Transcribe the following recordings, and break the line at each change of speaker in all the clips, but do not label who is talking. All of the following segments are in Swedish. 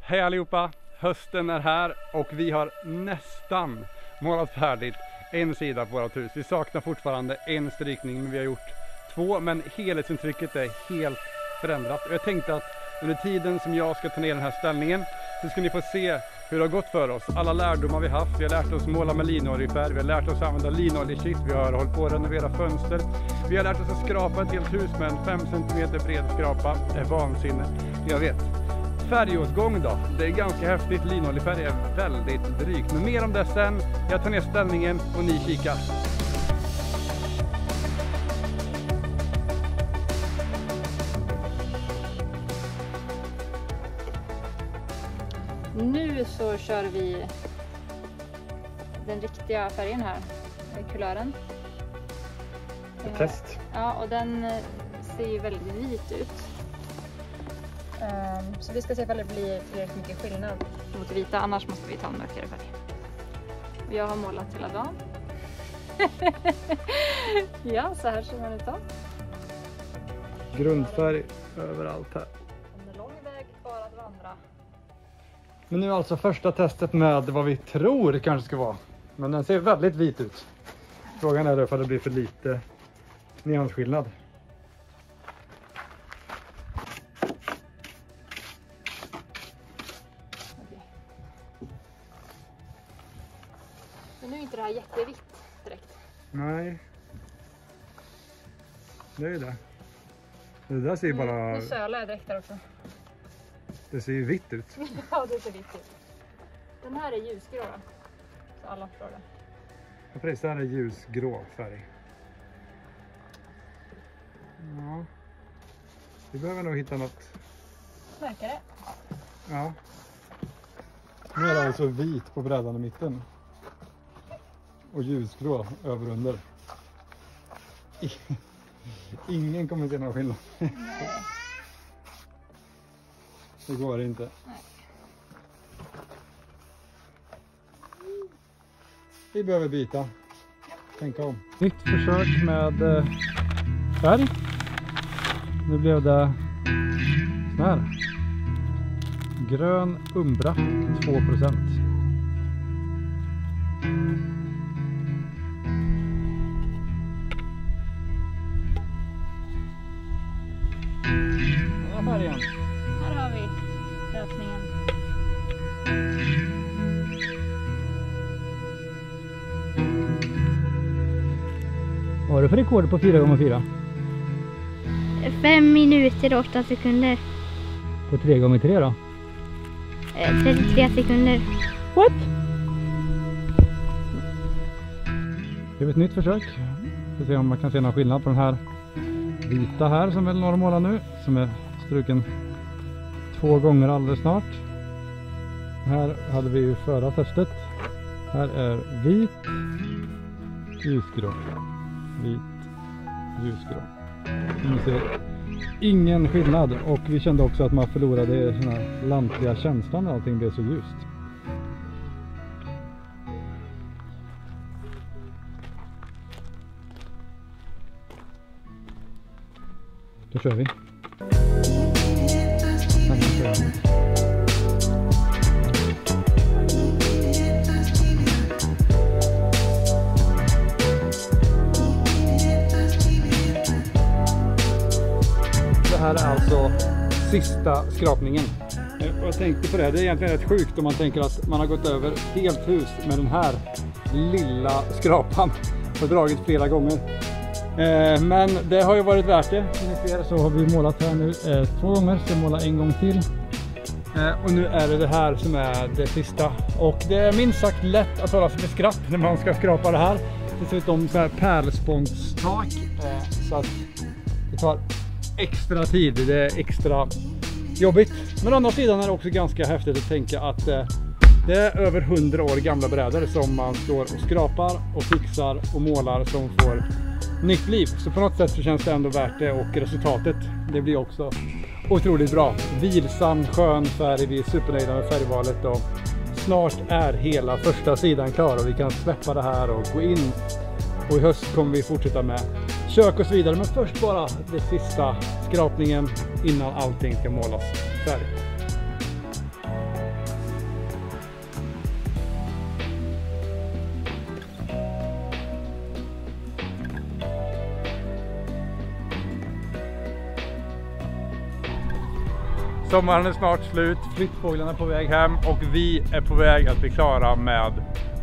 Hej allihopa! Hösten är här och vi har nästan målat färdigt en sida på vårt hus. Vi saknar fortfarande en strykning, men vi har gjort 2, men helhetsintrycket är helt förändrat. Och jag tänkte att under tiden som jag ska ta ner den här ställningen så ska ni få se hur det har gått för oss. Alla lärdomar vi haft. Vi har lärt oss måla med linoljefärg, vi har lärt oss använda linoljekit, vi har hållit på att renovera fönster. Vi har lärt oss att skrapa ett helt hus med en 5 cm bred skrapa. Det är vansinne, jag vet. Färgåtgång då, det är ganska häftigt, linoljefärg är väldigt drygt. Men mer om det sen, jag tar ner ställningen och ni kikar.
Nu så kör vi den riktiga färgen här, kulören.
Test.
Ja, och den ser ju väldigt vit ut. Så vi ska se om det blir tillräckligt mycket skillnad mot vita, annars måste vi ta en mörkare färg. Och jag har målat hela dagen. Ja, så här ser man ut då.
Grundfärg överallt här.
En lång väg kvar att vandra.
Men nu är alltså första testet med vad vi tror det kanske ska vara. Men den ser väldigt vit ut. Frågan är därför att det blir för lite nyansskillnad.
Men nu är inte det här jättevitt direkt.
Nej. Det är ju det. Det där ser ju bara...
Nu sölar jag direkt där också.
Det ser ju vitt ut.
Ja, det ser vitt ut. Den här är ljusgrå. Så alla förstår det.
Ja, precis, det här är ljusgrå färg. Ja. Vi behöver nog hitta något...
Mörkare.
Ja. Nu är det alltså vit på brädan i mitten. Och ljusgrå över och under. Ingen kommer se någon skillnad.
Nej.
Det går inte.
Nej.
Vi behöver byta. Tänka om. Nytt försök med färg. Nu blev det sån här. Grön Umbra 2%. Färgen.
Här har vi lösningen.
Vad har du för rekord på 4x4?
5 minuter och 8 sekunder.
På 3x3 då?
33 sekunder.
What? Det är ett nytt försök. Vi får se om man kan se någon skillnad på den här vita här som är några målar nu. Som är struken 2 gånger alldeles snart. Här hade vi ju förra testet. Här är vit, ljusgrå, vit, ljusgrå. Ni ser ingen skillnad, och vi kände också att man förlorade den här lantliga känslan när allting blev så ljust. Då kör vi. Det här är alltså sista skrapningen. Och jag tänkte på det, det är egentligen rätt sjukt om man tänker att man har gått över helt hus med den här lilla skrapan och dragit flera gånger. Men det har ju varit värt det. Som ni ser så har vi målat här nu 2 gånger, så måla en gång till. Och nu är det här som är det sista. Och det är minst sagt lätt att hålla sig med skratt när man ska skrapa det här. Dessutom så här pärlspångstak, så att det tar extra tid. Det är extra jobbigt. Men å andra sidan är det också ganska häftigt att tänka att det är över 100 år gamla brädor som man står och skrapar och fixar och målar som får nytt liv. Så på något sätt så känns det ändå värt det, och resultatet, det blir också otroligt bra. Vilsam, skön färg, vi är supernöjda med färgvalet, och snart är hela första sidan klar och vi kan släppa det här och gå in. Och i höst kommer vi fortsätta med kök och så vidare, men först bara det sista skrapningen innan allting ska målas färdigt. Sommaren är snart slut, flyttfåglarna är på väg hem och vi är på väg att bli klara med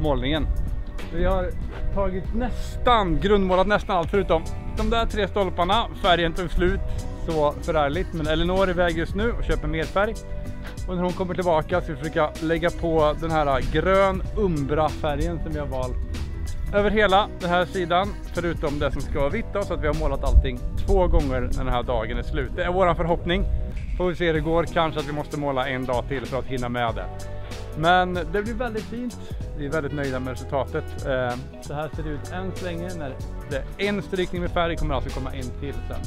målningen. Vi har grundmålat nästan allt förutom de där 3 stolparna. Färgen tog slut så förärligt, men Elinor är iväg just nu och köper mer färg. Och när hon kommer tillbaka ska vi försöka lägga på den här grön umbra färgen som vi har valt över hela den här sidan, förutom det som ska vara vitt då, så att vi har målat allting 2 gånger när den här dagen är slut. Det är våran förhoppning. Får vi se hur det går, kanske att vi måste måla en dag till för att hinna med det. Men det blir väldigt fint. Vi är väldigt nöjda med resultatet. Så här ser det ut än så länge. När det är en strykning med färg kommer alltså komma en till sen.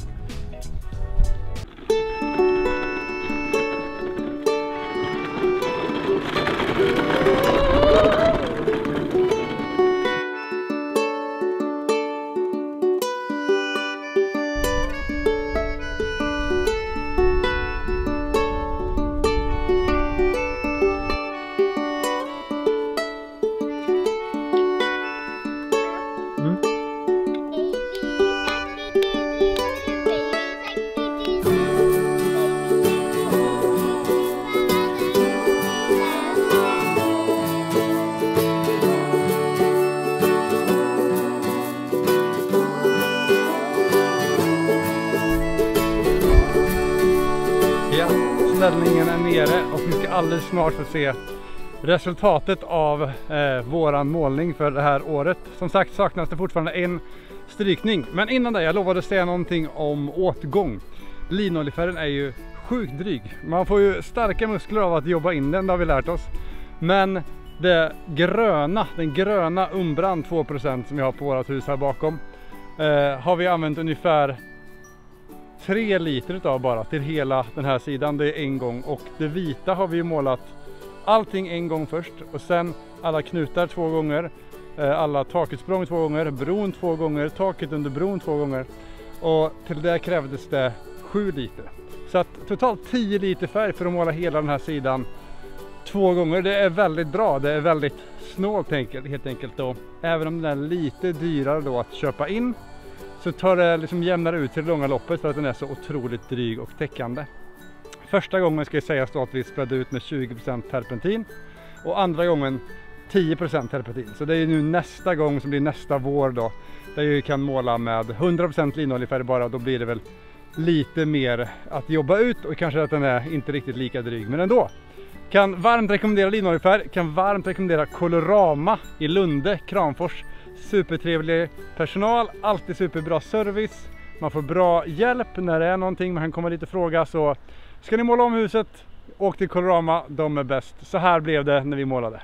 Ställningen är nere och vi ska alldeles snart få se resultatet av våran målning för det här året. Som sagt saknas det fortfarande en strykning. Men innan det, jag lovade säga någonting om åtgång. Linoljefärgen är ju sjukt dryg. Man får ju starka muskler av att jobba in den, det har vi lärt oss. Men den gröna umbran 2% som vi har på vårt hus här bakom har vi använt ungefär 3 liter utav bara till hela den här sidan. Det är en gång, och det vita har vi ju målat allting en gång först och sen alla knutar 2 gånger, alla takutsprång 2 gånger, bron 2 gånger, taket under bron 2 gånger, och till det krävdes det 7 liter. Så att totalt 10 liter färg för att måla hela den här sidan 2 gånger. Det är väldigt bra, det är väldigt snålt helt enkelt då. Även om den är lite dyrare då att köpa in, så tar det liksom jämnare ut till det långa loppet för att den är så otroligt dryg och täckande. Första gången ska jag säga att vi spädde ut med 20% terpentin och andra gången 10% terpentin. Så det är nu nästa gång som blir nästa vår då, där vi kan måla med 100% linoljefärg bara. Då blir det väl lite mer att jobba ut och kanske att den är inte riktigt lika dryg, men ändå. Kan varmt rekommendera linoljefärg, kan varmt rekommendera Colorama i Lunde, Kramfors. Supertrevlig personal, alltid superbra service. Man får bra hjälp när det är någonting, man kan komma lite och fråga. Så ska ni måla om huset, åk till Colorama, de är bäst. Så här blev det när vi målade.